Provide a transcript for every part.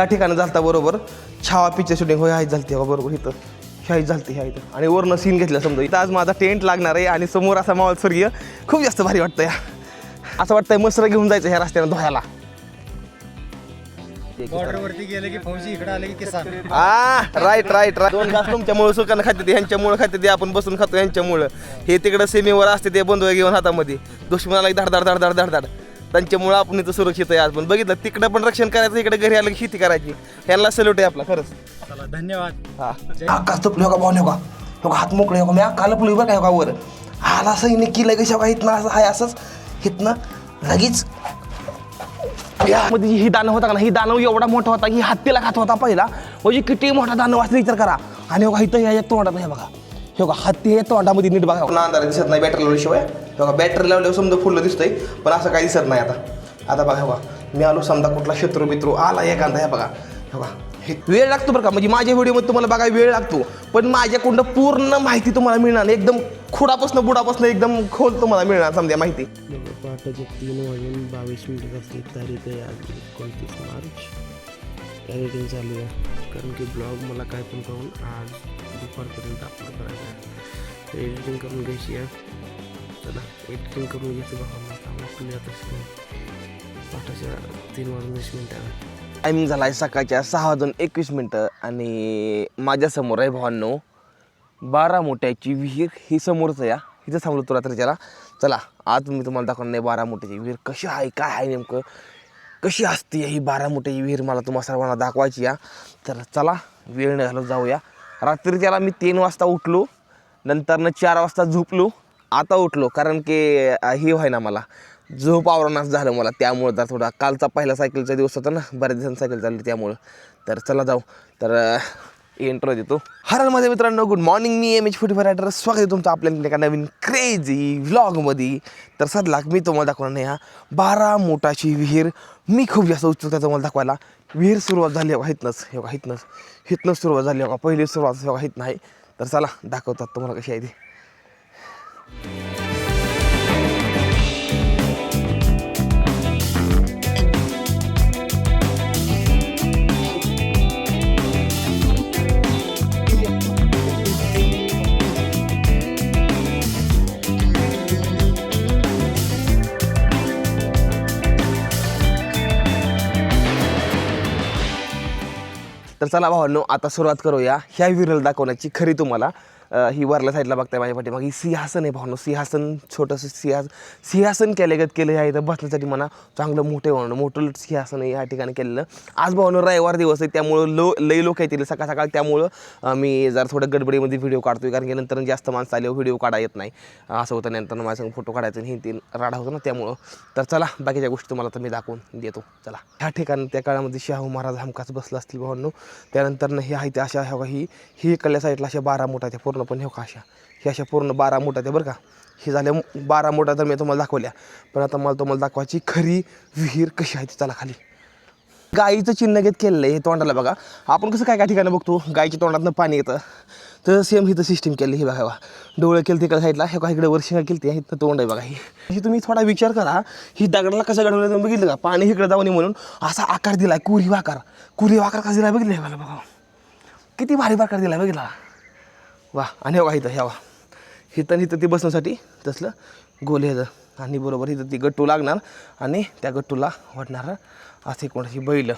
ह्या ठिकाणी झालता बरोबर छावा पिक्चर शूटिंग होय आहे झालती बरोबर इथं ह्याही झालती ह्या इथं आणि वरनं सीन घेतला समजा इथं आज माझा टेंट लागणार आहे आणि समोर असा मावळ स्वर्गीय खूप जास्त भारी वाटतं या असं वाटतंय मसर घेऊन जायचं ह्या रस्त्यानं धुवायला बॉर्डरवरती गेले की फौजी इकडे आले की किसान राईट दोन घास तुमच्यामुळे सुकानं खाते ते ह्यांच्यामुळे खाते ते आपण बसून खातो ह्यांच्यामुळं हे तिकडं सीमेवर असते ते बंधू घेऊन हातामध्ये दुश्मनाला धाड त्यांच्यामुळं आपण इथं सुरक्षित आहे आज पण बघितलं तिकडं पण रक्षण करायचं इकडे घरी आलं की शेती करायची ह्यांना सल्यूट आहे आपला खरंच चला धन्यवाद आकाश तुपले का भाऊ का हो का हात मोकळे हो मी काल पुली बरं काय का वर आला सैनिक केलं कशा का इथनं असं आहे असंच इथनं लगेच यामध्ये ही दानव होता का ना ही दानव एवढा मोठा होता की हत्तीला खात होता पहिला म्हणजे किती मोठा दानव असं विचार करा आणि हो का इथं या तोंडात हे बघा हे बघा हत्ती हे तोंडामध्ये नीट बघा अंधारा दिसत नाही बॅटरी लावल्याशिवाय हे बघा बॅटरी लावल्यावर समजा फुलं दिसतंय पण असं काही दिसत नाही आता बघा हे बघा मी आलो समजा कुठला शत्रू आला एखादा हे बघा हे बघा हे वेळ लागतो बरं का म्हणजे माझ्या व्हिडिओमध्ये तुम्हाला बघायला वेळ लागतो पण माझ्याकडून पूर्ण माहिती तुम्हाला मिळणार एकदम खुडापासून बुडापासून एकदम खोल तुम्हाला मिळणार समजा माहिती पहाटेचे 3:22 असली तारीख आहे आज 29 मार्च एडिटिंग चालू आहे कारण की ब्लॉग मला काय पण करून आज दुपारपर्यंत अपलोड करायचं आहे एडिटिंग करून घ्यायची आहे चला एडिटिंग करून घ्यायचं बघा आपल्या पहाटेच्या 3:20 टायमिंग झाला आहे सकाळच्या 6:21 आणि माझ्यासमोर आहे भावांनो 12 मोठ्याची विहीर ही समोरच या इथं थांबलो तुला तर त्याला चला आज मी तुम्हाला दाखवणार नाही 12 मोठ्याची विहीर कशी आहे काय आहे नेमकं कशी असते ही 12 मोठ्याची विहीर मला तुम्हाला सर्वांना दाखवायची या तर चला वेळ न घालत जाऊया रात्री त्याला मी 3 वाजता उठलो नंतरनं 4 वाजता झोपलो आता उठलो कारण की हे व्हाय ना मला झोप आवरणास झालं मला त्यामुळं तर थोडा कालचा पहिला सायकलचा दिवस होता ना बऱ्याच दिवसांनी सायकल चालली त्यामुळं तर चला जाऊ तर इंट्रो देतो हर माझ्या मित्रांनो गुड मॉर्निंग मी MH45 रायडर स्वागत आहे तुमचं आपल्या एका नवीन क्रेझी व्लॉगमध्ये तर सध्या मी तुम्हाला दाखवणार नाही हा 12 मोठाची विहीर मी खूप जास्त उत्सुकता तुम्हाला दाखवायला विहीर सुरुवात झाली बघा हितनंच सुरुवात झाली बघा पहिली सुरुवात बघा हित नाही तर चला दाखवतात तुम्हाला कशी आहे ती तर चला भावांनो आता सुरुवात करूया ह्या विहिरीला दाखवण्याची खरी तुम्हाला ही वरल्या साईडला बघताय माझ्या पाठीमागे सिंहासन आहे भावांनो सिंहासन छोटंसं सिंहासन केलं ह्या इथं बसण्यासाठी म्हणा चांगलं मोठं सिंहासन आहे ह्या ठिकाणी केलेलं आज भावांनो रविवार दिवस आहे त्यामुळं लई लोक येतील सकाळ त्यामुळं मी जरा थोडं गडबडीमध्ये व्हिडिओ काढतोय कारण की नंतर जास्त माणसं आल्यावर व्हिडिओ काढा येत नाही असं होतं नंतर माझ्या फोटो काढायचं आणि हे राडा होतं ना त्यामुळं तर चला बाकीच्या गोष्टी तुम्हाला तर मी दाखवून देतो चला ह्या ठिकाणी त्या काळामध्ये शाहू महाराज हमखास बसला असतील भावांनो त्यानंतर हे आहे ते अशा ही इकडल्या साईडला अशा 12 मोठा त्या पूर्ण हे का अशा पूर्ण 12 मोठा त्या बरं का हे झाल्या 12 मोठा तर मी तुम्हाला दाखवल्या पण आता मला तुम्हाला दाखवायची खरी विहीर कशी आहे ती चला खाली गाईचं चिन्ह घेत केलेलं आहे हे तोंडाला बघा आपण कसं काय ठिकाणी बघतो गाईच्या तोंडातनं पाणी येतं तर सेम ही तर सिस्टीम केली ही बघा डोळे केलं तिकडे साईडला हे का इकडे वर्षिंगा केली ते इथं तोंड आहे बघा ही तुम्ही थोडा विचार करा ही दगडाला कसं घडवलं तुम्ही बघितलं का पाणी इकडे जाऊ नये म्हणून असा आकार दिला आहे कुरी वाकार कसा दिला बघितलं मला बघा किती भारी वाकार दिला बघितला वा आणि हो का इथं ह्या वा इथं ती बसण्यासाठी तसलं गोल ह्याचं आणि बरोबर इथं ती गट्टू लागणार आणि त्या गट्टूला वाटणार असे कोणाची बैल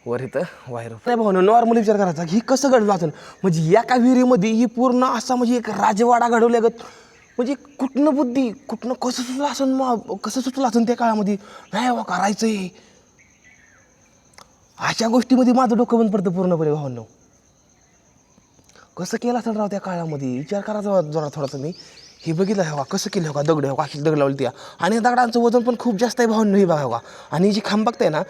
वर इथं वायर नाही भाऊ नॉर्मली विचार करायचा ही कसं घडलं असेल म्हणजे एका विहिरीमध्ये ही पूर्ण असा म्हणजे एक राजवाडा घडवल्यागत म्हणजे कुठनं बुद्धी कुठनं कसं सुचलं असेल त्या काळामध्ये नाही बा करायचं आहे अशा गोष्टीमध्ये माझं डोकं बंद पडतं पूर्णपणे भावांनो कसं केलं असेल राव त्या काळामध्ये विचार करायचा जरा थोडासा मी हे बघितलं हवा कसं केलं का दगड हो अशी दगड लावली त्या आणि दगडांचं वजन पण खूप जास्त आहे भावांनो हे बघा आणि जी खांब बघताय ना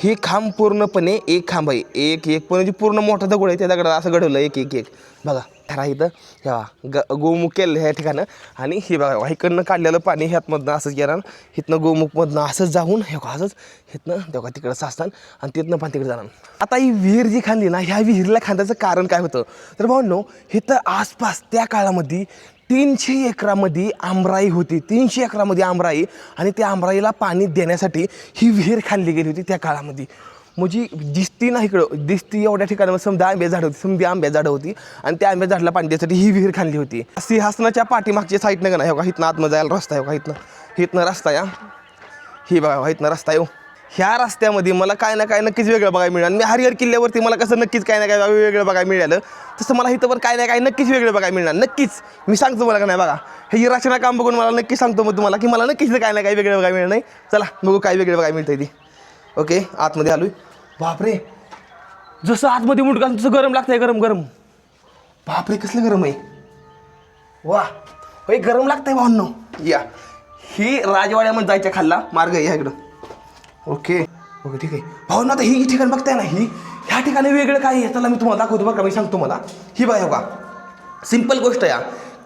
हे खांब पूर्णपणे एक खांब आहे एक पण जी पूर्ण मोठा दगड आहे त्या दगडाला असं घडवलं एक बघा ठरा इथं ह्या गोमुख केलं ह्या ठिकाणं आणि हे बघा इकडनं काढलेलं पाणी ह्यातमधनं असंच येणार इथनं गोमुखमधनं असंच जाऊन हे का असंच इथनं तेव्हा तिकडं साचतात आणि तिथनं पण तिकडे जाणार आता ही विहीर जी खांदली ना ह्या विहिरीला खांदायचं कारण काय होतं तर भावांनो इथं आसपास त्या काळामध्ये 300 एकरामध्ये आमराई होती, 300 एकरामध्ये आमराई. आणि त्या आमराईला पाणी देण्यासाठी ही विहीर खाल्ली गेली होती त्या काळामध्ये. म्हणजे दिसती ना इकडं, दिसती एवढ्या ठिकाणी समजा आंब्या झाडं होती, समजा आंब्या झाडं होती. आणि त्या आंब्या झाडाला पाणी द्यायसाठी ही विहीर खाल्ली होती. सिंहासनाच्या पाठीमागच्या साईडनं का नाही बघा, इथनं आतमध्ये जायला रस्ता आहे बघा, इथनं रस्ता या, ही बघा इथनं रस्ता आहे. ह्या रस्त्यामध्ये मला काय ना काय नक्कीच वेगळं बघायला मिळालं. मी हरिहर किल्ल्यावरती मला कसं नक्कीच काय ना काय वेगळं बघायला मिळालं, तसं मला इथं पण काय ना काय नक्कीच वेगळं बघायला मिळणार. नक्कीच मी सांगतो मला का नाही बघा, हे रचना काम बघून मला नक्कीच सांगतो मग तुम्हाला की मला नक्कीच काय ना काय वेगळं बघायला मिळणार नाही. चला बघू काय वेगळं बघायला मिळतं ती. ओके, आतमध्ये आलोय. बापरे, जसं आतमध्ये मुडका तसं गरम लागतंय, गरम गरम. बापरे कसलं गरम आहे, वा होय गरम लागतंय भावनो. या ही राजवाड्यामध्ये जायच्या खाल्ला मार्ग आहे ह्या इकडं. ओके ओके ठीक आहे भावना. आता ही ठिकाण बघताय ना, ह्या ठिकाणी वेगळं काय आहे चला मी तुम्हाला दाखवतो बरं का. मी सांगतो मला, ही बघा हो का, सिम्पल गोष्ट आहे.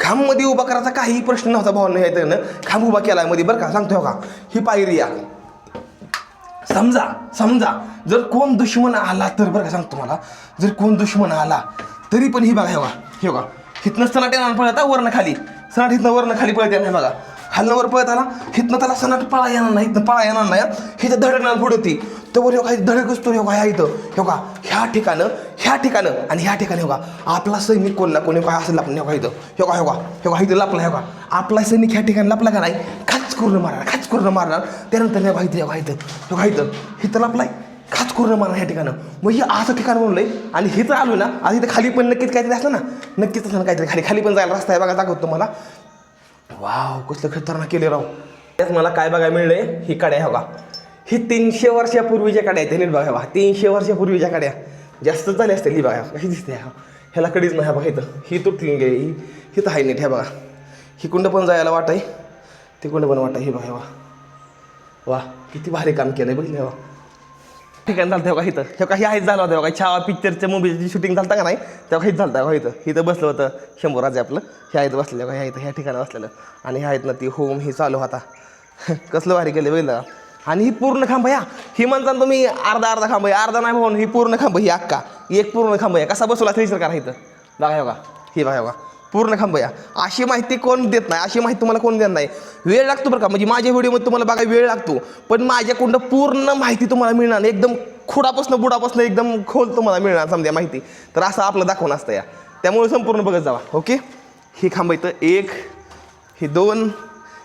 खांबमध्ये उभा करायचा काही प्रश्न नव्हता भावना, ह्या खांब उभा केला मध्ये बरं का. सांगतो हो का, ही पायरी या, समजा जर कोण दुश्मन आला तर बरं का, सांगतो मला, जर कोण दुश्मन आला तरी पण ही बघा हे बघा, हिथनं सनाट येणार पळता वरनं खाली, सनाट हिथनं वरनं खाली पळत येणार बघा, खालनं वर पळत आला हिथनं त्याला सनाट पळा येणार नाही, हिथनं पळा येणार नाही. हिथं धडकणार पुढे होती तर काही धडक असतो हे ह्या इथं हे का, ह्या ठिकाणं आणि ह्या ठिकाणी का आपला सैनिक कोणला कोणी काय असेल आपण हे इथं हे इथं लापला, हे का आपला सैनिक ह्या ठिकाणी लापला का नाही, खाच करून मारणार. त्यानंतर हिथं लापलाय खाच करून मारणार ह्या ठिकाणं. मग हे असं ठिकाण म्हणलंय. आणि हिथं आलो ना, आज इथं खाली पण नक्कीच काहीतरी असलं ना, नक्कीच असं काहीतरी खाली पण जायला रस्ता आहे बघा, दाखवतो तुम्हाला. वाव कसलं खतरनाक केले राव. त्यात मला काय बघायला मिळलंय, ही काड्या हो का, ही 300 वर्षापूर्वीच्या काड्या आहेत. नीट बघा, 300 वर्षापूर्वीच्या काड्या जास्त झाल्या असतील. ही बघा कशी दिसते, ह्याला कडीच नाही बघा, इथं ही तुटली गेली, ही तर आहे नीट. ह्या बघा ही कुंड पण जायला वाट आहे, ती कुंड पण वाट आहे. ही बघा वा किती भारी काम केलंय बघितलं. ठिकाण झालं तेव्हा इथं हे का, हे आहेच झालं होतं बघा, छावा पिक्चरच्या मूवीची शूटिंग झालं का नाही तेव्हा हेच झालं तेव्हा इथं बसलं होतं शंभूराजे आपलं, ह्या इथं बसलेलं बघा, ह्या ठिकाणी बसलेलं. आणि ह्या आहेत ना ती होम ही चालू होता. कसलं भारी केलं बघितलं. आणि ही पूर्ण खांब या, ही म्हणता तुम्ही अर्धा खांब आहे, अर्धा नाही म्हणून ही पूर्ण खांब, ही अक्का एक पूर्ण खांब आहे. कसा बसवला थ्रीसर करा इथं बघा हे बघा, ही बघा बघा पूर्ण खांब या. अशी माहिती कोण देत नाही, अशी माहिती तुम्हाला कोण देत नाही. वेळ लागतो बरं का, म्हणजे माझ्या व्हिडिओमध्ये तुम्हाला बघा वेळ लागतो, पण माझ्याकडून पूर्ण माहिती तुम्हाला मिळणार, एकदम बुडापासून एकदम खोल तुम्हाला मिळणार समजा माहिती. तर असं आपलं दाखवणं असतं या, त्यामुळे संपूर्ण बघत जावा. ओके, ही खांब इथं 1, ही 2,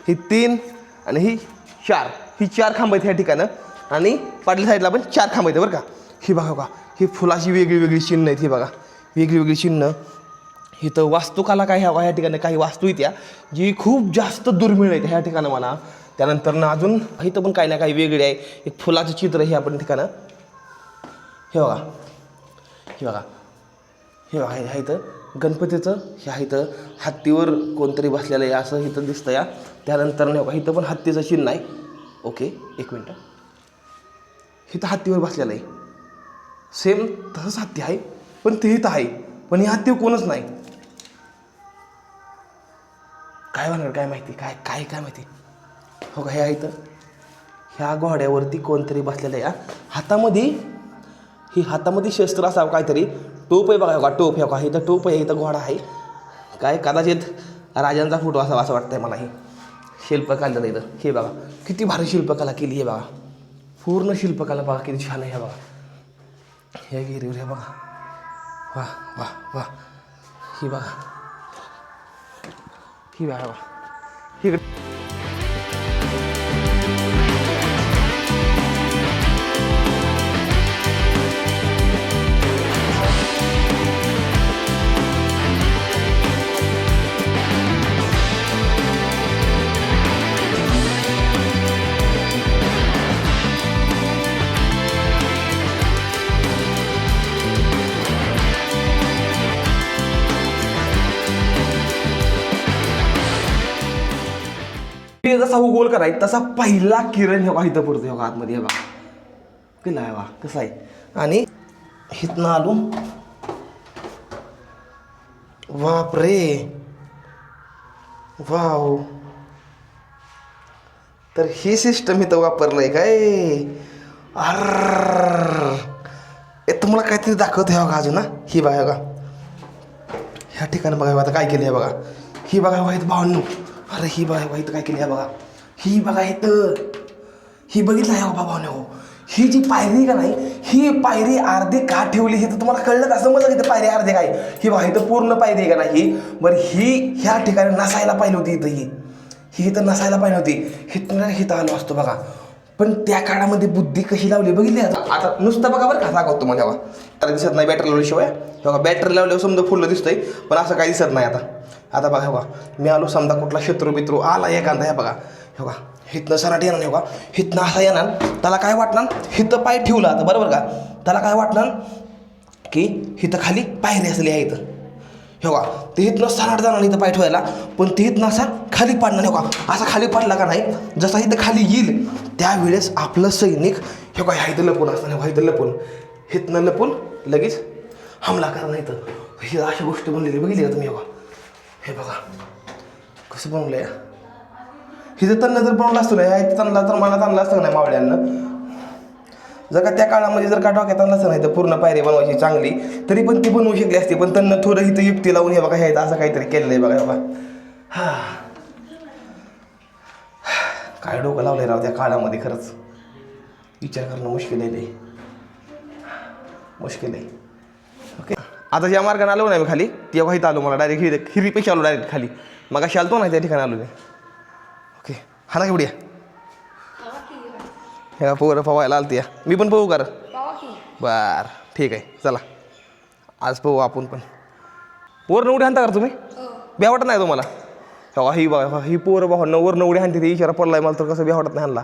ही 3 आणि ही 4, ही 4 खांब आहेत ह्या ठिकाणं. आणि पाडल्या साईडला पण 4 खांब आहेत बरं का. ही बघा बघा, ही फुलाची वेगळी चिन्ह आहेत. ही बघा वेगळी चिन्ह. इथं वास्तुकला काय ह्या ठिकाणी काही वास्तू आहेत जी खूप जास्त दुर्मिळ आहेत ह्या ठिकाणं मला. त्यानंतर ना अजून इथं पण काही ना काही वेगळे आहे. एक फुलाचं चित्र हे आपण ठिकाणं हे बघा ह्या इथं गणपतीचं, ह्या इथं हत्तीवर कोणतरी बसलेलं आहे असं इथं दिसतं या. त्यानंतर नाही बघा इथं पण हत्तीचं चिन्ह आहे. ओके एक मिनटं, इथं हत्तीवर बसलेलं आहे, सेम तसंच हत्ती आहे पण ते इथं आहे, पण हे हत्तीवर कोणच नाही. काय म्हणणार काय माहिती, काय माहिती. हो का, ह्या इथं ह्या घोड्यावरती कोणतरी बसलेलं आहे. हातामध्ये शस्त्र असावं काहीतरी, टोप आहे बघा, टोप हे का, इथं टोप आहे, इथं घोडा आहे. काय कदाचित राजांचा फोटो असावा असं वाटतंय मला. हे शिल्प काढलेलं इथं, हे बघा किती भारी शिल्पकला केली आहे बघा, पूर्ण शिल्पकला बघा किती छान आहे. हे बघा हे गिरीवर हे बघा, वा वा वा. ही बघा ही जसा गोल करायचा तसा पहिला किरण हे बघा इथं पडतो. हे आतमध्ये हे बघा केला आहे, वा कसं आहे. आणि इथनं आलो, बापरे वाव. तर ही सिस्टम इथं वापरलंय काय. तुम्हाला काहीतरी दाखवतो हे बघा अजून ना. ही बघा ह्या ठिकाणी बघा आता काय केलं हे बघा, ही बघा वाईट भावांनो, अरे ही बघा वाईट काय केली आहे बघा, ही बघा इथं, ही बघितलं आहे बाबा भावांनो, ही जी पायरी का नाही, ही पायरी अर्धी का ठेवली हे तर तुम्हाला कळलं का, समजलं की पायरी अर्धे काय, ही बघा इथं पूर्ण पायरी आहे का नाही, बरं ही ह्या ठिकाणी नसायला पाहिजे होती इथं, ही इथं नसायला पाहिजे होती, हिथं आलो असतो बघा, पण त्या काळामध्ये बुद्धी कशी लावली बघितली. आता नुसतं बघा बरं का दाखवतो तुम्हाला, तेव्हा तर दिसत नाही बॅटरी लावल्याशिवाय, बघा बॅटरी लावल्यावर समजा फुलं दिसतंय, पण असं काही दिसत नाही. आता बघा बघा मी आलो, समजा कुठला शत्रू आला एखादा, हे बघा हे बघा हिथनं सराट येणार नाही, बघा हिथनं असा येणार, त्याला काय वाटणार, हिथं पाय ठेवला आता बरोबर का, त्याला काय वाटणार की हिथं खाली पायरी असली आहे इथं, हे बघा ते हिथनं सराट जाणार इथं पाय ठेवायला, पण ते हिथनं असा खाली पाडणार, हे बघा असा खाली पाडला का नाही, जसा इथं खाली येईल त्यावेळेस आपलं सैनिक हे बघा ह्या इथं लपून असताना, ह्या इथं लपून, हिथनं लपून लगेच हमला करा नाही तर, ही अशी गोष्ट बनलेली बघितली का तुम्ही, हे बघा कसं बनवलं आहे, हिथं तन्न जर बनवलं असतं नाही, तनला तर मनात आणलं असतं नाही मावळ्यांना, जर का त्या काळामध्ये जर का डोक्यात आणलं असतं नाही तर पूर्ण पायरी बनवायची चांगली, तरी पण ती बनवू शकली असती, पण त्यांना थोडं इथं युक्ती लावून हे बघा हे असं काहीतरी केलेलं आहे बघा. हा काय डोकं लावलंय राव त्या काळामध्ये, खरंच विचार करणं मुश्किल आहे, मुश्किल आहे. ओके आता ज्या मार्गाने आलो नाही मी खाली, तेव्हा इथं आलो, मला डायरेक्ट हिरीपेक्षा आलो डायरेक्ट खाली, मग अशी आलतो नाही त्या ठिकाणी आलो नाही. ओके हा ना एवढ्या ह्या पोरं पवायला आलती या, मी पण पोहू कर, बर ठीक आहे चला आज पोहू आपण पण. वरनं उडी हाणता का तुम्ही, बे वाटत नाही तुम्हाला, तेव्हा ही बघा ही पोरं भावांना वरनं उडी हाणते, ते इशारा पडलाय मला तर कसं बे वाटत नाही हाणला.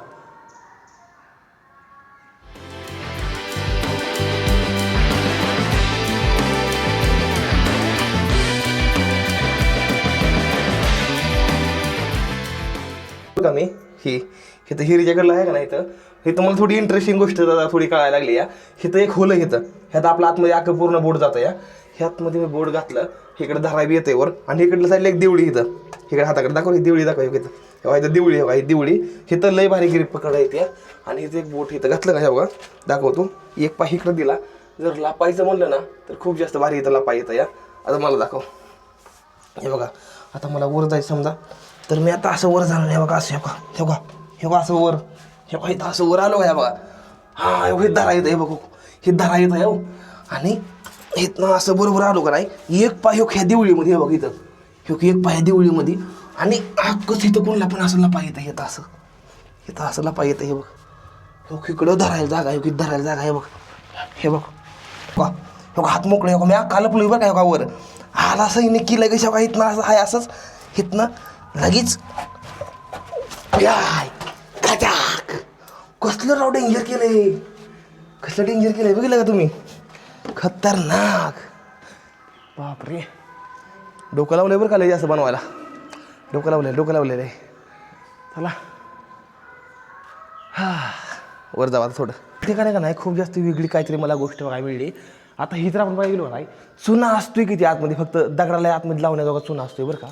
का मी ही इथं हिरीच्याकडलं आहे का नाही, इथं मला थोडी इंटरेस्टिंग गोष्ट थोडी कळायला लागली या. इथं एक होलं इथं, ह्यात आपलं आतमध्ये अख्खं पूर्ण बोट जातं या, ह्यातमध्ये मी बोट घातलं, इकडे धारा बी येते वर, आणि इकडलं साईडला एक देवळी, इथं इकडे हाताकडे दाखव, ही देवळी दाखव इथं, तेव्हा इथं देवळी, ही देवळी इथं लय भारी गिरीप पकडा येते, आणि इथं एक बोट इथं घातलं का हे बघा दाखवतो, एक पाय इकडं दिला, जर लापायचं म्हणलं ना तर खूप जास्त भारी इथं लापाय येतं या. आता मला दाखव, हे बघा आता मला वर जायचं समजा, तर मी आता असं वर जाणार, हे बघा असं, हे बघा हे बघा असं वर, हे बघा इथं असं वर आलो का, हे बघा हा हे धारा येतं, हे बघू हे धारा येतं आहे, आणि इथनं असं बरोबर आलो का नाही, एक पाय ह्या देवळीमध्ये, हे बघ इथं एक पाय देवळीमध्ये, आणि हक्कच इथं कोणला पण असं लपा येतं, इथं असं लपा येतं, हे बघ इकडं धरायला जागा आहे, इथं धरायला जागा, हे बघ हे बघ हात मोकळे, मी अक्का लपलो बरं का, वर आला सैनिक की लगेच बघा इथनं असं आहे, असंच इथनं लगेच कसलं राव डेंजर केलंय, कसलं डेंजर केलंय बघितलं का तुम्ही, खतरनाक, बापरे डोकं लावलंय बरं का लय असं बनवायला, डोकं लावलेलं आहे. चला हा वर जावा थोडं ठिकाणी का नाही, खूप जास्त वेगळी काहीतरी मला गोष्ट बघायला मिळली. आता ही तर आपण बघायला गेलो नाही, चुना असतोय किती आतमध्ये, फक्त दगडाला आतमध्ये लावण्याजोगा चुना असतोय बरं का,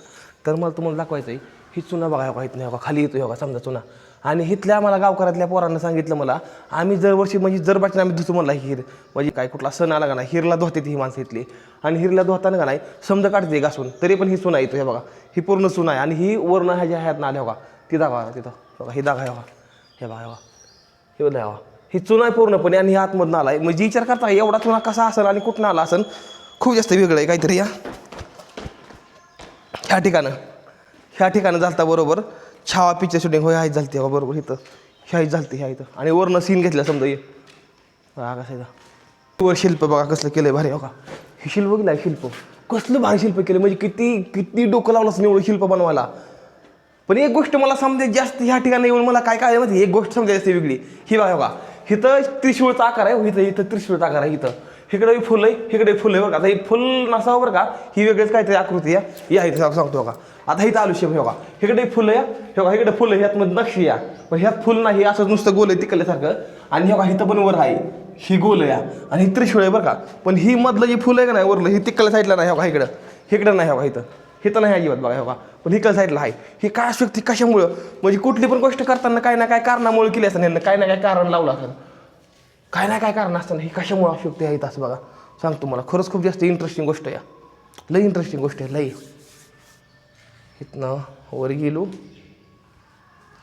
तर मला तुम्हाला दाखवायचं आहे, ही चुना बघा माहीत नाही, खाली येतो बघा समजा चुना, आणि इथल्या मला गावकऱ्यातल्या पोरांना सांगितलं मला, आम्ही दरवर्षी म्हणजे जर बाटल्या आम्ही धुतो म्हणला हिर, म्हणजे काय कुठला सण आला का नाही, हिरला धुते ही माणसं इथली, आणि हिरला धुताना का नाही समजा काढते घासून, तरी पण ही चुना येतो, हे बघा ही पूर्ण चुना आहे, आणि ही वर्ण ह्या ज्या ह्यात ना आल्या बघा ती दाखवा तिथं बघा, ही दाखवा हे बघा हे बघा ही चुना आहे पूर्णपणे, आणि ही आतमधून आला आहे, म्हणजे विचार करता एवढा चुना कसा असेल आणि कुठं आला असेल, खूप जास्त वेगळं आहे काहीतरी. ह्या ठिकाणं झालता बरोबर छावा पिक्चर शूटिंग होय ह्याच झालती बरोबर, इथं ह्याच झालती ह्या इथं, आणि वरनं सीन घेतलं समजा ये बघा कसं वर शिल्प बघा कसलं केलंय भारी, बघा हे शिल्प बघितलं शिल्प कसलं भारी शिल्प केलं, म्हणजे किती डोकं लावलं असं एवढं शिल्प बनवायला. पण एक गोष्ट मला समजा जास्त ह्या ठिकाणी येऊन मला काय माहिती, एक गोष्ट समजा जास्त वेगळी, ही बघा इथं त्रिशूळचा आकार आहे, इथं त्रिशूळचा आकार आहे, इकडे फुल आहे, इकडे फुल आहे बरं का, आता हे फुल नसावं बरं का, ही वेगळीच काहीतरी आकृती या इथं सांगतो बघा. आता इथं आलू शेप बघा, इकडे फुल या, हे बघा इकडे फुल आहे, ह्यात मध्ये नक्षी या, पण ह्यात फुल नाही असं नुसतं गोल आहे तिकडल्यासारखं, आणि हे बघा इथं पण वर आहे ही गोल या, आणि ही त्रिशूळ आहे बरं का, पण ही मधलं जी फुल आहे का नाही वरलं ही तिकडल्या साईडला नाही, बघा इकडं नाही, बघा इथं नाही अजिबात बघा, बघा पण इकडल्या साईडला आहे. ही काय शक्ती कशामुळं, म्हणजे कुठली पण गोष्ट करताना काय ना काय कारणामुळे केली असं नाही, काय ना काय कारण लावलं असं, काय ना काय कारण असताना ही कशामुळे अशक्ती आहे असं बघा सांगतो मला, खरंच खूप जास्त इंटरेस्टिंग गोष्ट आहे, लई इंटरेस्टिंग गोष्ट आहे लई. इथनं वर गेलो,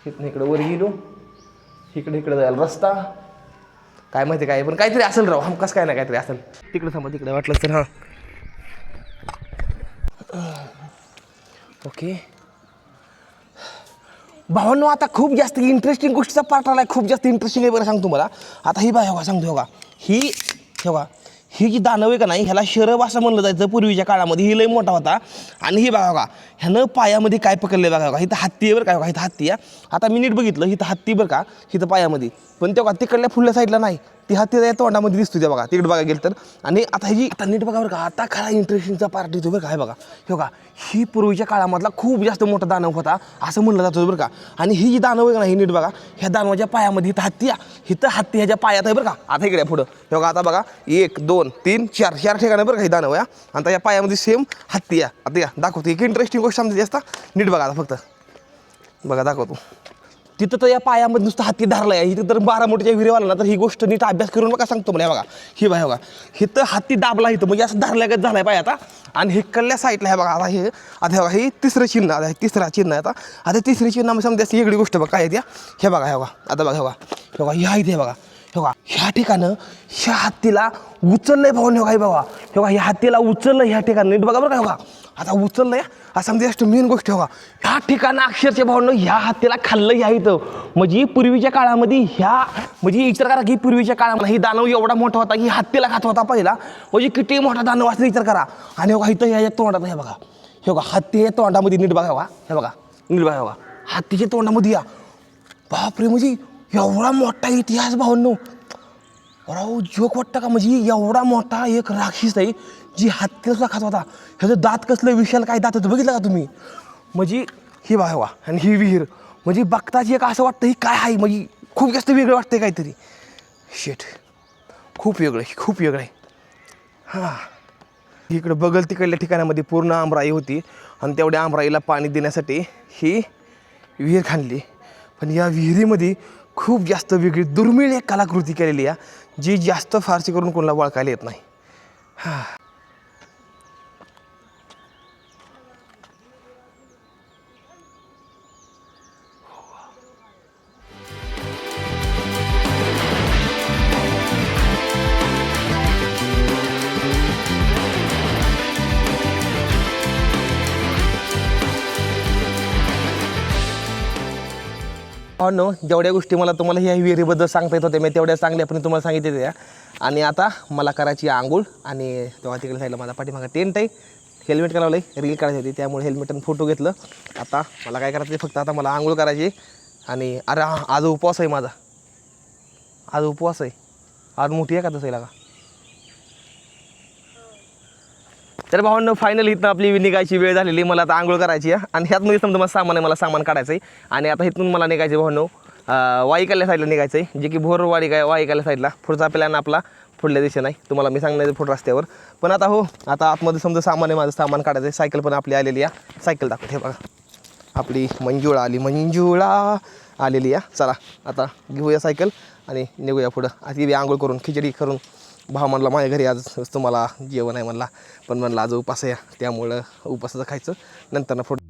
इथनं इकडं वर गेलो, इकडे जायला रस्ता काय माहिती काय, पण काहीतरी असेल राव, हमखास काय ना काहीतरी असेल. तिकडं थांबा, तिकडे वाटलं तर. हां ओके भावांनो, आता खूप जास्त इंटरेस्टिंग गोष्टीचा पार्ट आला आहे, खूप जास्त इंटरेस्टिंग आहे बरं सांगतो मला. आता ही बघा सांगतो बघा, ही जी दानव आहे का नाही, ह्याला शरभ असं म्हणलं जायचं पूर्वीच्या काळामध्ये. ही लय मोठा होता. आणि ही बघा ह्यानं पायामध्ये काय पकडलं बघा, इथं हत्ती आहे बरं का, इथं हत्ती आहे. आता मी नीट बघितलं, इथं हत्ती बरं का, इथं पायामध्ये, पण तेव्हा तिकडल्या फुडल्या साईडला नाही, ती हत्ती त्या तोंडामध्ये दिसतो त्या बघा, तिकडे बघा गेलं तर. आणि आता ह्याची आता नीट बघा बरं का, आता खरा इंटरेस्टिंगचा पार्ट येतो बरं का. हे बघा ही पूर्वीच्या काळामधला खूप जास्त मोठा दानव होता असं म्हणलं जातं बरं का. आणि ही जी दानव आहे का नाही, नीट बघा, ह्या दानवाच्या पायामध्ये इथं हत्ती ह्याच्या पायात आहे बरं का. आता इकडे पुढं हे बघा, आता बघा 1 2 3 4 ठिकाणं बरं का ही दानव आहे. आता या पायामध्ये सेम हत्ती आहे. आता या दाखवतो, एक इंटरेस्टिंग गोष्ट समजायची असता. नीट बघा आता फक्त बघा, दाखवतो. तिथं तर या पायामध्ये नुसतं हत्ती धरला आहे. इथं तर 12 मोठ्या विहिरीवाला ना, तर ही गोष्ट नीट अभ्यास करून बघा सांगतो मला. बघा ही बघा इथं हत्ती दाबला, इथं म्हणजे असं धरल्यागत झालाय पाय आता. आणि हे कल्ल्या साईडला हे बघा, आता हे बघा, हे तिसरं चिन्ह, आता तिसरा चिन्ह आहे. आता तिसरी चिन्ह म्हणजे समजा वेगळी गोष्ट बघा काय आहे. हे बघा आता बघा ह्या इथे बघा, ह्या ठिकाणं ह्या हत्तीला उचललंय भाऊ. बघा ह्या हत्तीला उचललं ह्या ठिकाणी, नीट बघा बरं का. आता उचललंय असं म्हणजे मेन गोष्ट ह्या ठिकाणं अक्षरशः भावनं ह्या हत्तीला खाल्लं ह्या इथं. म्हणजे पूर्वीच्या काळामध्ये म्हणजे विचार करा की पूर्वीच्या काळामध्ये ही दानव एवढा मोठा होता की हत्तीला खात होता पहिला. म्हणजे किती मोठा दानव असं विचार करा. आणि बघा इथं ह्या तोंडात हे बघा हत्ती या तोंडामध्ये नीट बघा. नीट बघा हत्तीच्या तोंडामध्ये या. बापरे, म्हणजे एवढा मोठा इतिहास भावनो. राव जोक वाटतं का, म्हणजे एवढा मोठा एक राक्षस आहे जी हत्तीला खात होता. ह्याचं दात कसलं विशाल काय दात होतं बघितलं का तुम्ही. म्हणजे ही बघा आणि ही विहीर, म्हणजे बघताच एक असं वाटतं ही काय आहे, म्हणजे खूप जास्त वेगळं वाटतंय काहीतरी. शेट खूप वेगळं आहे. हां इकडं बगल तिकडल्या ठिकाणामध्ये पूर्ण आमराई होती. आणि तेवढ्या आमराईला पाणी देण्यासाठी ही विहीर खाणली. पण या विहिरीमध्ये खूप जास्त वेगळी दुर्मिळ एक कलाकृती केलेली आहे, जी जास्त फारशी करून कोणाला ओळखायला येत नाही. हां नो जेवढ्या गोष्टी मला तुम्हाला ह्या विहिरीबद्दल सांगता येत होत्या मी तेवढ्या चांगल्यापणे तुम्हाला सांगितले त्या. आणि आता मला करायची आंघोळ. आणि तेव्हा तिकडे जायला माझा पाठीमागा टेंट आहे. हेल्मेट लावलं आहे, रील काढायची होती त्यामुळे हेल्मेट आणि फोटो घेतलं. आता मला काय करायचं फक्त आता मला आंघोळ करायची. आणि अरे आज उपवास आहे माझा, आज उपवास आहे. आज मोठी आहे का तसं लागा. तर भावांनो फायनली इथं आपली निघायची वेळ झालेली. मला आता आंघोळ करायची आहे. आणि ह्यातमध्ये समजा मला सामान आहे, मला सामान काढायचं आहे. आणि आता इथून मला निघायचं आहे भावांनो वाईकाल्या साईडला निघायचं आहे, जे की भोरवाडी काय वाईकाल्या साईडला. पुढचा प्लॅन आपला पुढल्या दिशेने नाही, तुम्हाला मी सांगणार पुढं रस्त्यावर. पण आता आतमध्ये समजा सामान आहे, माझं सामान काढायचं आहे. सायकल पण आपली आलेली आहे, सायकल दाखवते हे बघा. आपली मंजुळा आलेली आहे. चला आता घेऊया सायकल आणि निघूया पुढं. आता बी आंघोळ करून खिचडी करून भाव म्हणला माझ्या घरी आज तुम्हाला जेवण आहे म्हणला. पण म्हणलं आज उपास आहे, त्यामुळं उपासाचं खायचं नंतर पुढं.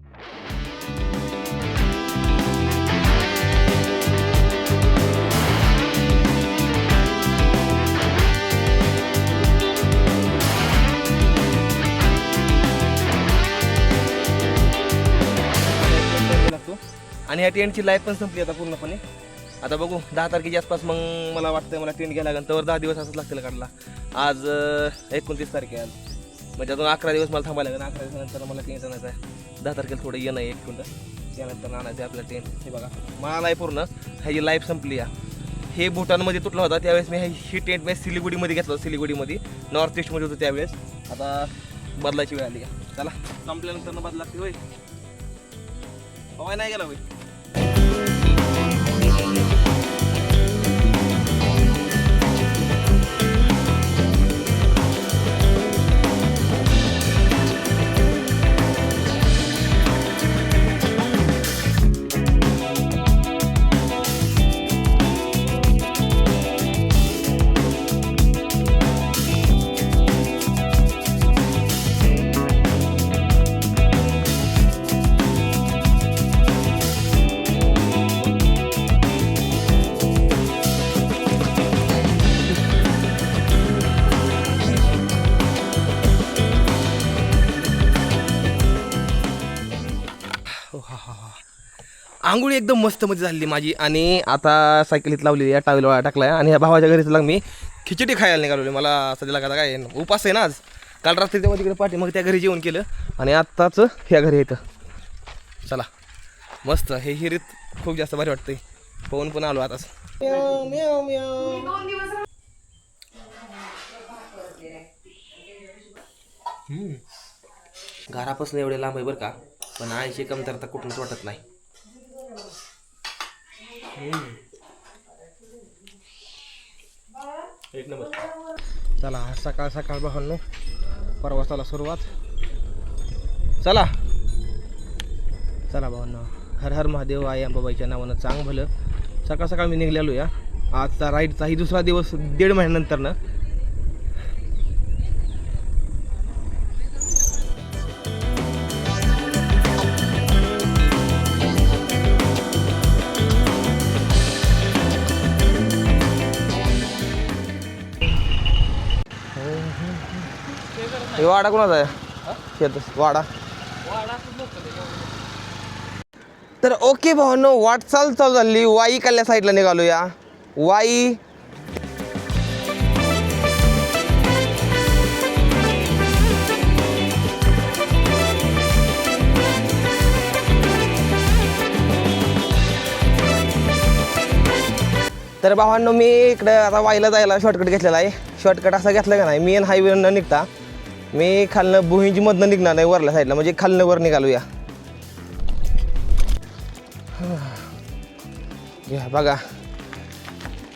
आणि ह्या टेंटची लाईफ पण संपली आता पूर्णपणे. आता बघू 10 तारखेच्या आसपास मग मला वाटतं मला टेंट घ्यायला लागेल. तर 10 दिवस असंच लागतील काढला. आज 29 तारीख आहे आज, म्हणजे अजून 11 दिवस मला थांबायला लागेल. 11 दिवसानंतर मला टेंट आणायचं आहे. 10 तारखेला थोडं येणं आहे 1 क्विंटल, त्यानंतर आणायचं आहे आपलं टेंट. हे बघा मला आहे पूर्ण ह्याची लाईफ संपली आहे. हे भूटानमध्ये तुटला होता त्यावेळेस मी ही टेंट मी सिलिगुडीमध्ये घेतलं होतं. सिलिगुडीमध्ये नॉर्थ ईस्टमध्ये होतो त्यावेळेस. आता बदलायची वेळ आली आहे. चला संपल्यानंतर बदला लागते होय. हवाय नाही गेला होय. आंघोळी एकदम मस्त मध्ये झाली माझी आणि आता सायकल इथं लावलेली आहे, टावेल वाळा टाकलाय आणि ह्या भावाच्या घरी लाग मी खिचडी खायला निघालो. मला सध्याला का काय उपास आहे ना आज. काल रात्री तेव्हा तिकडे पाठी मग त्या घरी जेवण केलं आणि आत्ताच ह्या घरी येतं. चला मस्त हे हिरीत खूप जास्त भारी वाटतंय. पवन पण आलो आताच. घरापासून एवढे लांब आहे बरं का, पण आईची कमतरता कुठूनच वाटत नाही. एक नंबर. चला सकाळ सकाळ भावांनो प्रवासाला सुरुवात. चला चला भावांनो, हर हर महादेव. आई अंबाबाईच्या नावानं चांग भलं. सकाळ सकाळ मी निघलेलो या. आजचा राईडचाही दुसरा दिवस 1.5 महिन्यानंतर ना. वाडा कोणाचा आहे शेत वाडा. तर ओके भावांनो, वाटचाल चालू झाली. वाई कल्ल्या साईडला निघालो या. वाई तर भावांनो मी इकडे आता वाईला जायला शॉर्टकट घेतलेला आहे. शॉर्टकट असा घेतला का नाही, मेन हायवेनं निघता मी खालनं भुईंजमधनं निघणार नाही वरल्या साईडला, म्हणजे खालनं वर निघालो या. बघा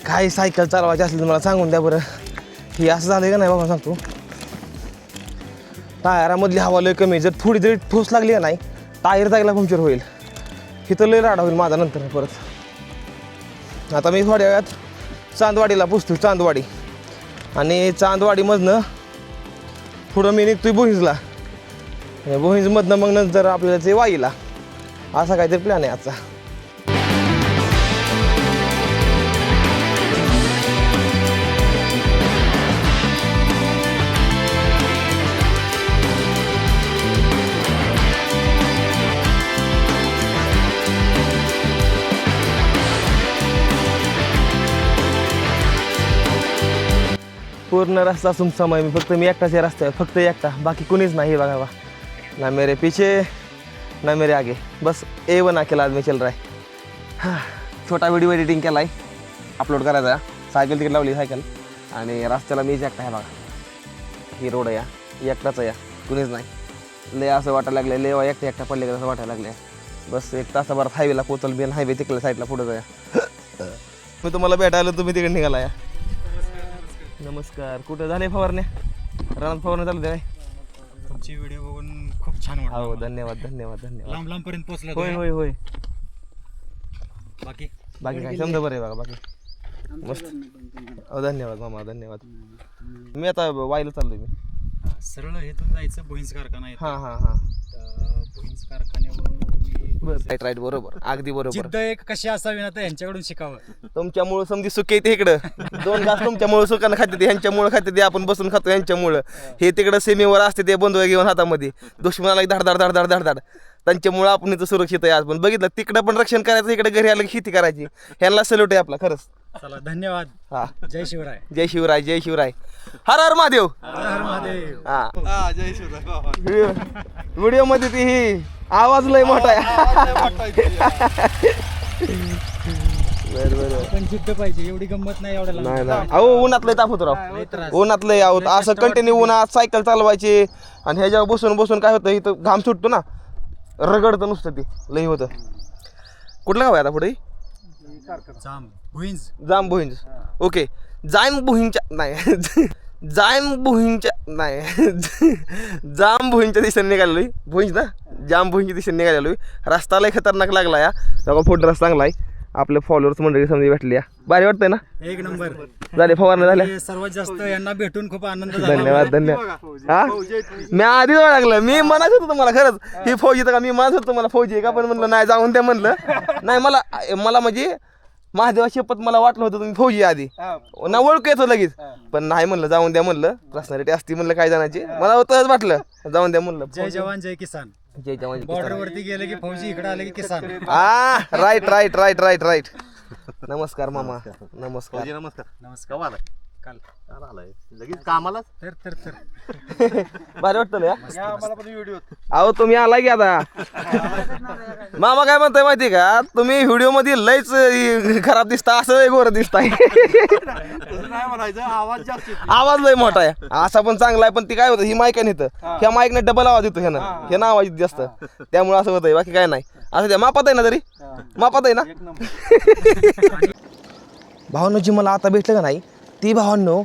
काय सायकल चालवायची असली तर मला सांगून द्या बरं. ही असं झालं का नाही बाबा सांगतो. टायरामधली हवा लय कमी. जर थोडी जरी ठोस लागली का नाही टायर जायला पंक्चर होईल. इथं लय राडा होईल माझा नंतर परत. आता मी थोड्या वेळात चांदवाडीला पोचतो. चांदवाडी आणि चांदवाडीमधनं पुढं मी निघतोय भुईंजला. भुईंजमधनं मग नंतर आपल्याला ते वाईला. असा काहीतरी प्लॅन आहे आजचा. पूर्ण रस्ता सुमसम आहे. फक्त मी एकटाच या रस्त्यावर, फक्त एकटा, बाकी कुणीच नाही. बघा बा, ना मेरे पीछे ना मेरे आगे, बस A1 अकेला आदमी चल रहा है. हां, छोटा व्हिडिओ एडिटिंग केला आहे, अपलोड करायचा. सायकल तिकडे लावली सायकल आणि रस्त्याला मीच एकटा आहे. बघा ही रोड आहे या, एकटाच आहे या, कुणीच नाही. लय असं वाटायला लागलं, लय एकटा एकटा पडले का असं वाटायला लागलं. बस 1 तासाभरात हायवेला पोचल. बेन हायवे तिकडल्या साईडला पुढं जाया. मी तुम्हाला भेटायला तुम्ही तिकडे निघाला या. नमस्कार. कुठं झाले फवारण्या? रानात फवारण्या चालू द्या. तुमची व्हिडिओ बघून खूप छान वाटलं. हो धन्यवाद धन्यवाद धन्यवाद. लांब लांब पर्यंत पोहोचला. होय होय होय. बाकी काय समजा बरं आहे बघा. बाकी मस्त. हो धन्यवाद मामा धन्यवाद. मी आता वाईला चाललोय मी. सरळ इथून जायचं भुईंज कारखाना आहे. हां हां हां भुईंज कारखान्यावरून राईट राईट बरोबर अगदी बरोबर. जिद्द एक कशी असावी ना तर यांच्याकडून शिकावं. तुमच्यामुळं समजी सुख येते इकडं. 2 घास तुमच्यामुळं सुखानं खाते ते, ह्यांच्यामुळं खाते ते, आपण बसून खातो ह्यांच्यामुळं. हे तिकडं सीमेवर असते ते बंधू घेऊन हातामध्ये, दुश्मनाला धाड धाड धाड धाड धाड धाड. त्यांच्यामुळं आपण इथं सुरक्षित आहे आज. पण बघितलं तिकडं पण रक्षण करायचं, इकडे घरी आलं की शेती करायची. ह्यांना सल्यूट आहे आपला खरंच. चला धन्यवाद. हा जय शिवराय. जय शिवराय जय शिवराय. हर हर महादेव. हर हर महादेव. हा जय शिवराय. व्हिडिओ मध्ये ती ही आवाज लय मोठा आहे. बरं बरं. पण जिद्द पाहिजे, एवढी गंमत नाही एवढ्या लांब. नाही नाही अहो उन्हात लय ताप होतो राव. उन्हात लय आहोत असं कंटिन्यू उन्हात सायकल चालवायची आणि ह्याच्यावर बसून बसून काय होतं इथं घाम सुटतो ना, रगडतं नुसतं ते लय होतं. कुठलं गाव आहे आता पुढे? जाम भुईंज. जाम भुईंज. ओके. जाम भुईंच्या नाही जाम भुईंच्या नाही जाम भुईंच्या दिशेने निघालेलो. भुईंज ना, जाम भुईंच्या दिशेने निघालेलो. रस्ता लय खतरनाक लागला या. तेव्हा फोटो रस्ता चांगला आहे. आपले फॉलोअर्स मंडळी समजा भेटली या. भारी वाटतंय ना. एक नंबर झाले फवारण्या झाल्या. सर्वात जास्त यांना भेटून खूप आनंद झाला. धन्यवाद धन्यवाद. हा मी आधीच ओळखलं. मी म्हणत होतो तुम्हाला खरंच ही फौजी का, मी म्हणत होतो तुम्हाला फौजी आहे का, पण म्हणलं नाही जाऊन द्या म्हणलं. नाही मला म्हणजे महादेवा शपथ मला वाटलं होतं तुम्ही फौजी आधी ना, ओळख येतो लगेच. पण नाही म्हणलं जाऊन द्या म्हणलं, पर्सनॅलिटी असती म्हणलं काय जाण्याची. मला तसंच वाटलं जाऊन द्या म्हणलं. जय जवान जय किसान. जयच्या माझी बॉर्डर वरती गेले की फौजी इकडे आले की किसान. Right right right right right. नमस्कार मामा. नमस्कार. नमस्कार. नमस्कार. कवा आलाय? काल काल आलाय लगेच कामाला. तर भारी वाटतं ना या? या आम्हाला पण व्हिडिओ. अहो तुम्ही आला की आता. मामा काय म्हणताय माहिती का, तुम्ही व्हिडिओ मध्ये लयच खराब दिसता, असं गोर दिसताय. तसं नाही म्हणायचं, आवाज जास्त येतो. आवाज लय मोठा आहे, असा पण चांगला आहे, पण ती काय होतं ही माईक आहे इथं, ह्या माईकने डबल आवाज येतो ह्यानं, ह्यानं आवाज येतो जास्त, त्यामुळे असं होतंय, बाकी काय नाही. असं द्या, मापात आहे ना तरी, मापात आहे ना. एक नंबर. भावांनो जी मला आता भेटलं का नाही ती भावांनो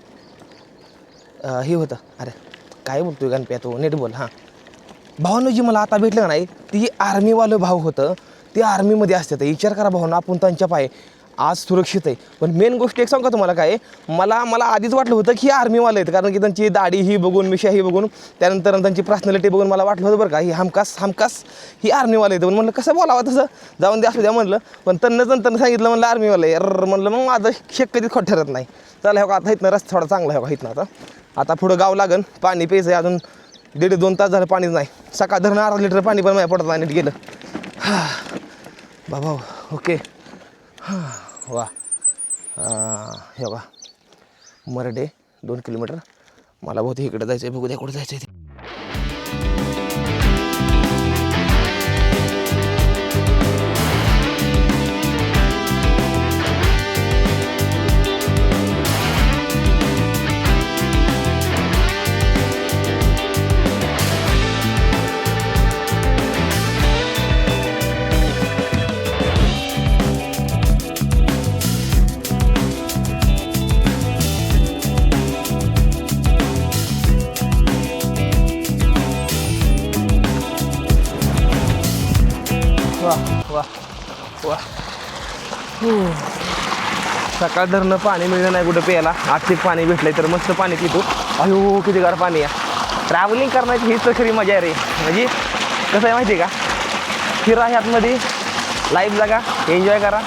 हे होतं, अरे काय बोलतोय गणप्या तो, नीट बोल. हां भावांनो जी मला आता भेटलं का नाही ती आर्मीवालं भाऊ होतं, ते आर्मीमध्ये असतात. विचार करा भावांनो, आपण त्यांच्या पाय आज सुरक्षित आहे. पण मेन गोष्ट एक सांगू का तुम्हाला, काय मला आधीच वाटलं होतं की आर्मीवाले आहेत, कारण की त्यांची दाढी ही बघून, मिशा ही बघून, त्यानंतर त्यांची पर्सनॅलिटी बघून मला वाटलं होतं बरं का ही हमखास ही आर्मीवाले आहेत. पण म्हणलं कसं बोलावं तसं, जाऊन द्या असू द्या म्हणलं. पण नंतर सांगितलं म्हणलं आर्मीवाले म्हणलं, मग माझं शेक कधीच खोट ठरत नाही. चला हो का, आता इथनं रस्ता थोडा चांगला हो का इथनं. आता पुढं गाव लागन, पाणी प्यायचं आहे, अजून 1.5-2 तास झालं पाणीच नाही. सकाळ धरणं 1/2 लिटर पाणी पण माझ्या पडत नाही, नीट गेलं. बाबा ओके. वा हे बघा मरडे 2 किलोमीटर. मला बहुतेक इकडे जायचं आहे, बघू द्या कुठं जायचं आहे ते. वा वा. सकाळ धरणं पाणी मिळलं नाही कुठं प्यायला, आर्थिक पाणी भेटलंय तर मस्त पाणी पितो. अयो किती गार पाणी आहे. ट्रॅव्हलिंग करण्याची हीच तर खरी मजा आहे रे. म्हणजे कसं आहे माहिती आहे का, फिरा ह्यातमध्ये, लाईफ जगा, एन्जॉय करा.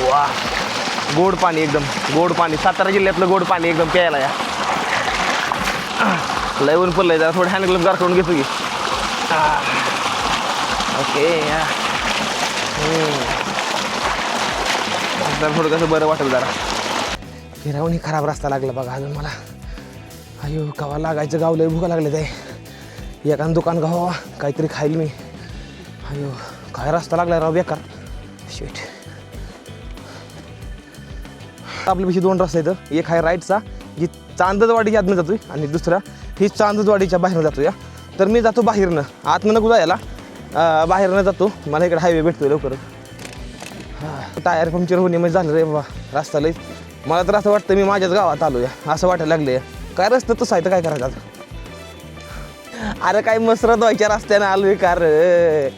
वा गोड पाणी, एकदम गोड पाणी, सातारा जिल्ह्यातलं गोड पाणी एकदम प्यायला या. लय ऊन पडलंय, जरा थोडं हँड ग्लोव्ह गारठवून घेतो की. ओके या. जरा थोडं कसं बरं वाटेल जरा. फिरावून खराब रस्ता लागला बघा अजून मला. अयो कवा लागायचं, गाव लय भुका लागले ते. एखादं दुकान गावा काहीतरी खाईल मी. अयो काय रस्ता लागलाय राव बेकार. शेट. आपल्यापेक्षा 2 रस्ते आहेत. एक आहे राईटचा जी चांदजवाडीच्या आतनं जातोय, आणि दुसरा ही चांदजवाडीच्या बाहेरनं जातो या. तर मी जातो बाहेरनं, आतनं नको जायला, बाहेरनं जातो. मला इकडे हायवे भेटतोय लवकरच. टायर पंक्चर होणे म्हणजे झालं रे बाबा रस्ता लई. मला तर असं वाटतं मी माझ्याच गावात आलो या, असं वाटायला लागले. काय रस्ता तसं आहे तर काय करायचं आता. अरे काय मसरत व्हायच्या रस्त्यानं आलोय का रे.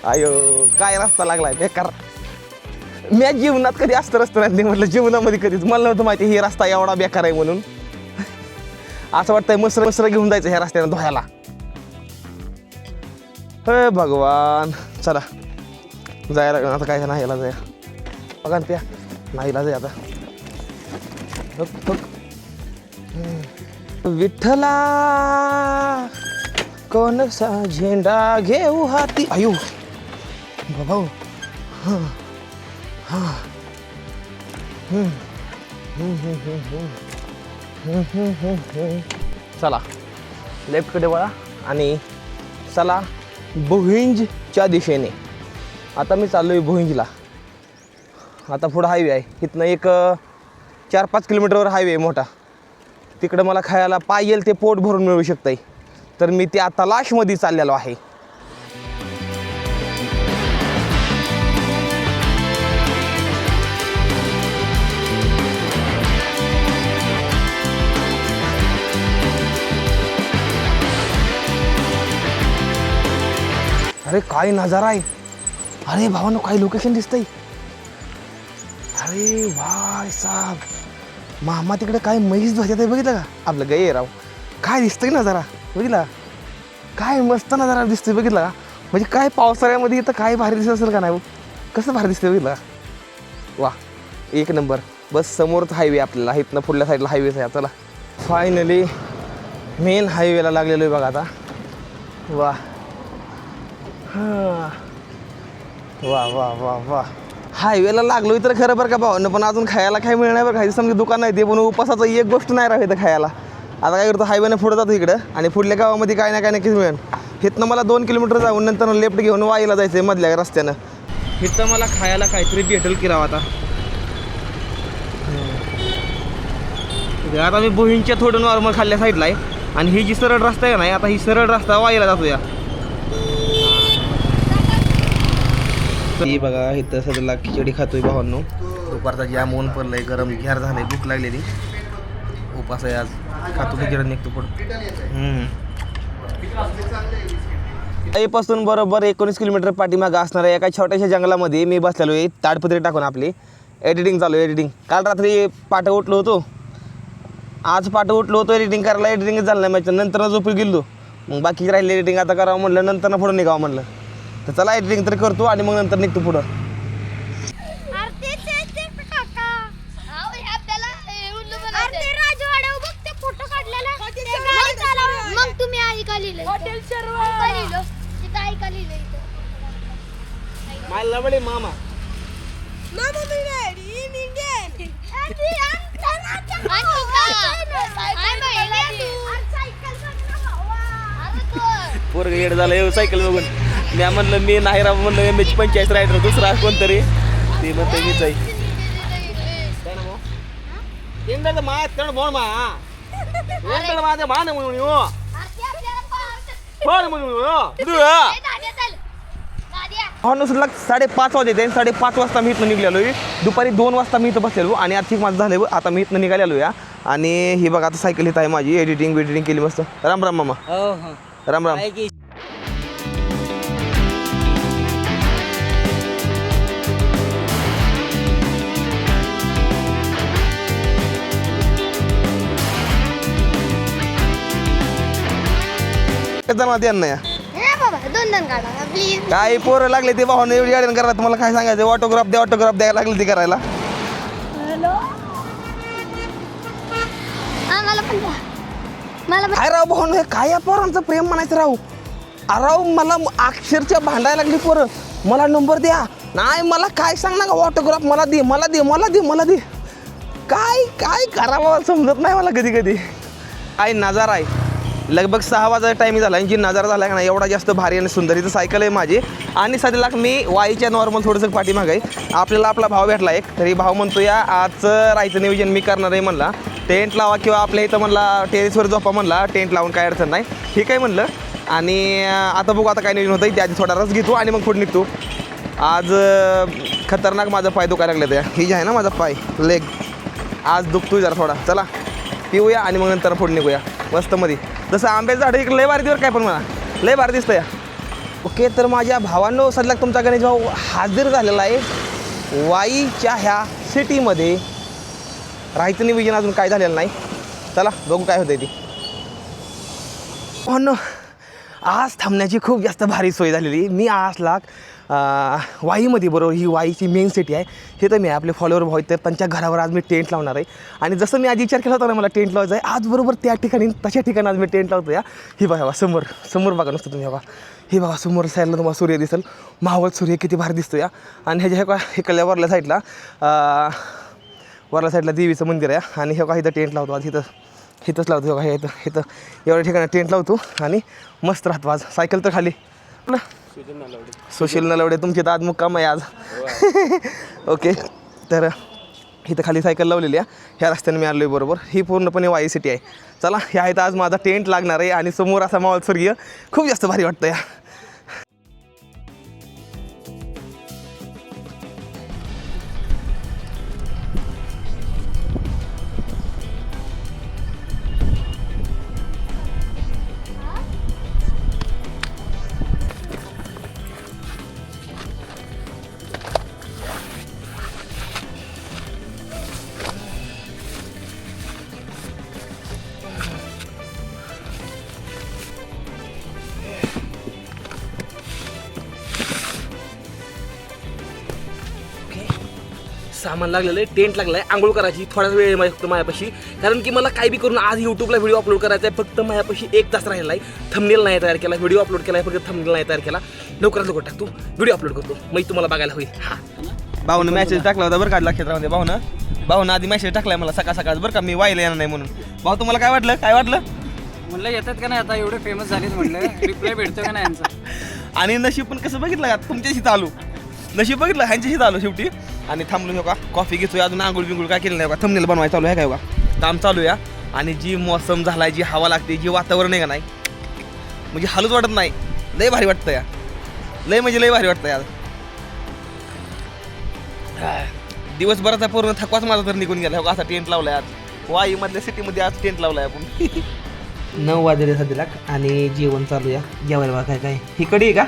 अयो काय रस्ता लागलाय बेकार. मी जीवनात कधी असतं रस्ता नाही म्हटलं, जीवनामध्ये कधीच मला नव्हतं माहिती ही रस्ता एवढा बेकार आहे म्हणून. असं वाटतंय मसर घेऊन जायचं ह्या रस्त्यानं धुवायला. हे भगवान, चला जायला आता काय नाही याला जाया बघा ना, प्या नाही जाय आता. विठ्ठला कोणसा झेंडा घेऊ हाती. अयो बाबा. चला लेफ्टकडे वळा आणि चला भुईंजच्या दिशेने. आता मी चाललो आहे भुईंजला. आता पुढं हायवे आहे, इथनं एक 4-5 किलोमीटरवर हायवे आहे मोठा. तिकडं मला खायला पाहिजे ते पोट भरून मिळू शकतंय. तर मी ते आता लाशमध्ये चाललेलो आहे. अरे काय नजारा आहे. अरे भावांनो काय लोकेशन दिसतंय. अरे वाय साहेब, मामा तिकडे काय म्हैस ध्वजात आहे बघितलं का. आपलं गये राव काय दिसतंय नजारा बघितला. काय मस्त नजारा दिसतोय बघितला का. म्हणजे काय पावसाळ्यामध्ये इथं काय भारी दिसत असेल का नाही, कसं भारी दिसतंय बघितलं का. वा एक नंबर. बस समोरच हायवे आपल्याला, इथनं पुढल्या साईडला हायवेच आहे. चला फायनली मेन हायवेला लागलेलो आहे बघा आता. वा हां वा वा वा वा हायवेला लागलो तर खरं बरं का भावानं, पण अजून खायला काय मिळणार बरं. खायचं समजा दुकान नाही ते, पण उपासाचं एक गोष्ट नाही राहायचं खायला. आता काय करतो, हायवेनं पुढं जातो इकडं आणि पुढल्या गावामध्ये काय ना काय नक्कीच मिळेल. इथनं मला 2 किलोमीटर जाऊन नंतर लेफ्ट घेऊन वाईला जायचं आहे मधल्या रस्त्यानं. इथं मला खायला काहीतरी भेटेल की राव आता. आता मी बोहींच्या थोडं नॉर्मल खाल्ल्या साईडला आहे आणि ही जी सरळ रस्ता आहे नाही, आता ही सरळ रस्ता वाईला जातो या. ही बघा इथं सध्याला खिचडी खातोय भावांनो. दुपारचा जाम ऊन पडलंय, गरम घ्यार झालंय, भूक लागलेली, उपास आहे आज. खातो खिचडी निघतो पुढं. पासून बरोबर 19 किलोमीटर पाठीमागं असणाऱ्या एका छोट्याशा जंगलामध्ये मी बसलेलो आहे, ताडपत्री टाकून आपली एडिटिंग चालू आहे. एडिटिंग काल रात्री पाठं उठलो होतो, आज पाठं उठलो होतो एडिटिंग करायला. एडिटिंगच झालं नाही माझ्या, नंतर झोपी गेलो. मग बाकी राहिले एडिटिंग आता करावं म्हणलं, नंतर पुढं निघावं म्हणलं. तर चला एडिटिंग तरी करतो आणि मग नंतर निघतो पुढं. मग तुम्ही आई का लिहिलं हॉटेल आई का लिहिलं माय लवली मामा पोरग येड झालं सायकल बघून. मी म्हणलं मी नाही राव म्हणलं, एमएच 45 रायडर दुसरा कोणतरी ते म्हणतं मीच आहे. सुटला 5:30 वाजले. 5:30 वाजता मी इथनं निघालो. दुपारी 2 वाजता मी इथं बसलेलो आणि आर्थिक माझं झालं. आता मी इथनं निघालेलो या. आणि ही बघा आता सायकल इथं आहे माझी. एडिटिंग केली मस्त. राम राम मामा. राम राम. त्यांना या काय पोरं लागले ते भावानं एवढी गाडी करायला. तुम्हाला काय सांगायचं, ऑटोग्राफ द्यायला लागले ते करायला. काय राव भाऊ, काय या पोरांचं प्रेम म्हणायचं राव. राव मला अक्षरशः भांडायला लागली पोरं. मला नंबर द्या, नाही मला काय सांग ना ऑटोग्राफ मला दे. काय करावं समजत नाही मला कधी कधी. काय नजारा आहे. लगभग 6 वाजायचा टायमिंग झाला आणि जी नजारा झाला आहे ना एवढा जास्त भारी आणि सुंदर. इथं सायकल आहे माझी आणि सध्याला मी वाईच्या नॉर्मल थोडंसं पाठीमागं आहे. आपल्याला आपला भाव भेटला एक, तरी भाव म्हणतो या आजचं राहायचं नियोजन मी करणार आहे म्हणला. टेंट लावा किंवा आपल्या इथं म्हणला टेरेसवर झोपा म्हणला, टेंट लावून काय अडचण नाही. ठीक आहे म्हणलं. आणि आता बघू आता काय नियोजन होतं. त्याआधी थोडा रस घेतो आणि मग पुढे निघतो. आज खतरनाक माझा पाय दुखायला लागला. त्या ही जी आहे ना माझा पाय लेग आज दुखतोय जरा थोडा. चला पिऊया आणि मग नंतर पुढे निघूया मस्तमध्ये. जसं आंब्याचं झाड एक लय भारी दिवर काय पण मला लय भारी दिसतं या. ओके तर माझ्या भावांनो सध्या तुमचा गणेश भाऊ हाजीर झालेला आहे वाईच्या ह्या सिटीमध्ये. राहायचं नियोजन अजून काय झालेलं नाही. चला बघू काय होतं ती. भावांनो आज थांबण्याची खूप जास्त भारी सोय झालेली. मी आजला वाईमध्ये बरोबर ही वाईची मेन सिटी आहे. हे तर मी आपले फॉलोअर भाऊ तर त्यांच्या घरावर आज मी टेंट लावणार आहे. आणि जसं मी आधी विचार केला होता ना मला टेंट लावायचं आहे, आज बरोबर त्या ठिकाणी तशा ठिकाणी आज मी टेंट लावतो या. ही बघा समोर बघा नुसतं तुम्ही. बघा हे बघा समोर साईडला तुम्हाला सूर्य दिसेल. मावळ सूर्य किती भारी दिसतो या. आणि ह्याच्या इकडल्या वरल्या साईडला देवीचं मंदिर आहे. आणि हे बघा इथं टेंट लावतो आज. इथंच लावतो बघा. इथं एवढ्या ठिकाणी टेंट लावतो आणि मस्त राहतो आज. सायकल तर खाली सुशील नलवडे तुमची तर आज मुक्काम आहे आज. ओके तर इथं खाली सायकल लावलेली आहे. ह्या रस्त्याने मी आलो आहे बरोबर. ही पूर्णपणे वाई सिटी आहे. चला ह्या इथं आज माझा टेंट लागणार आहे आणि समोर असा मावळ स्वर्गीय खूप जास्त भारी वाटतं या. सामान लागलेलं आहे, टेंट लागलं आहे, आंघोळ करायची थोडाच वेळ आहे फक्त माझ्यापाशी, कारण की मला काय बी करून आज यूट्यूबला व्हिडिओ अपलोड करायचा आहे. फक्त माझ्यापाशी 1 तास राहिलेला आहे. थंबनेल नाही तयार केला, व्हिडिओ अपलोड केला आहे, फक्त थंबनेल नाही तयार केला. लवकरात लवकर टाकतो, व्हिडिओ अपलोड करतो, मग तुम्हाला बघायला होईल. हां, भाऊनं मेसेज टाकला होता बरं का लक्षात राहून दे. भाऊनं आधी मेसेज टाकलाय मला सकाळ बरं का, मी वायला येणार नाही म्हणून. भाऊ तुम्हाला काय वाटलं? म्हणलं येतात का नाही आता एवढे फेमस झालेत म्हणलं रिप्लाय भेटतो का नाही यांचा. आणि नशीब पण कसं बघितलं का तुमच्याशी चालू, नशीब बघितलं ह्यांच्याशी आलो शेवटी. आणि थांबलो हो का, कॉफी घेतोय, अजून आंघोळ बिंगोळ काय केलं नाही का, थंबनेल बनवायला चालू आहे काय का, काम चालू या. आणि जी मौसम झालाय, जी हवा लागते, जी वातावरण आहे का नाही, म्हणजे हालूच वाटत नाही. लय भारी वाटतं या, लय भारी वाटतं यार. दिवसभराचा पूर्ण थकवाच माझा तर निघून गेला हो का. असा टेंट लावलाय आज वाईमधल्या सिटीमध्ये, आज टेंट लावलाय आपण. 9 वाजले सध्याला आणि जेवण चालू या. जेवायला बघा काय ही कढी आहे का?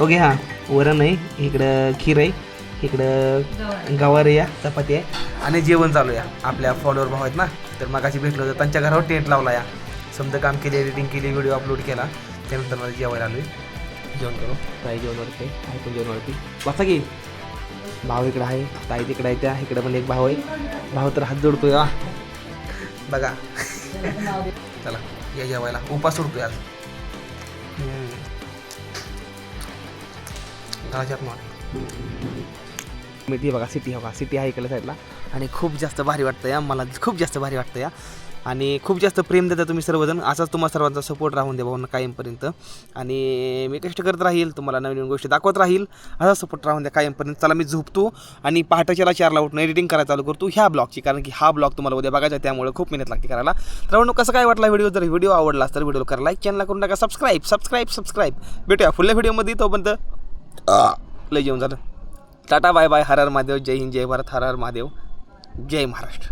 ओके हां, वरण नाही, इकडं खीर आहे, इकडं गवार या, चपाती आहे आणि जेवण चालू या. आपल्या फॉलोअर भाऊ आहेत ना, तर मगाशी भेटलो होतं, त्यांच्या घरावर टेंट लावला या. समजा काम केले, एडिटिंग केली, व्हिडिओ अपलोड केला, त्यानंतर मला जेवायला आलो. जेवण करू, ताई जेवणवरती आहे, पण जेवणवरती बसा की. भाऊ इकडं आहे, ताई तिकडं आहे, त्या इकडं पण एक भाऊ आहे. भाऊ तर हात जोडतोय हा बघा. चला या जेवायला, उपास सुटतोय आज. मी ती बघा सिटी हो का, सिटी आहे इकडल्या साईडला. आणि खूप जास्त भारी वाटतं या, मला खूप जास्त भारी वाटतं या. आणि खूप जास्त प्रेम देता तुम्ही सर्वजण. असाच तुम्हाला सर्वांचा सपोर्ट राहून द्या भाऊंना कायमपर्यंत. आणि मी कष्ट करत राहील, तुम्हाला नवीन गोष्टी दाखवत राहील, असा सपोर्ट राहून द्या कायमपर्यंत. चला मी झोपतो आणि पहाटेच्याला 4ला उठून एडिटिंग करायला चालू करतो ह्या ब्लॉगची, कारण की हा ब्लॉग तुम्हाला उद्या बघायचा आहे, त्यामुळे खूप मेहनत लागते करायला. तर कसं काय वाटला व्हिडिओ? जर व्हिडिओ आवडला तर व्हिडिओ करा लाईक, चॅनल करून टाका सबस्क्राईब. भेटूया पुढल्या व्हिडिओमध्ये. तोपर्यंत लय जेवण झालं. Tata bye bye. हर हर महादेव. जय हिंद, जय भारत. हर हर महादेव, जय महाराष्ट्र.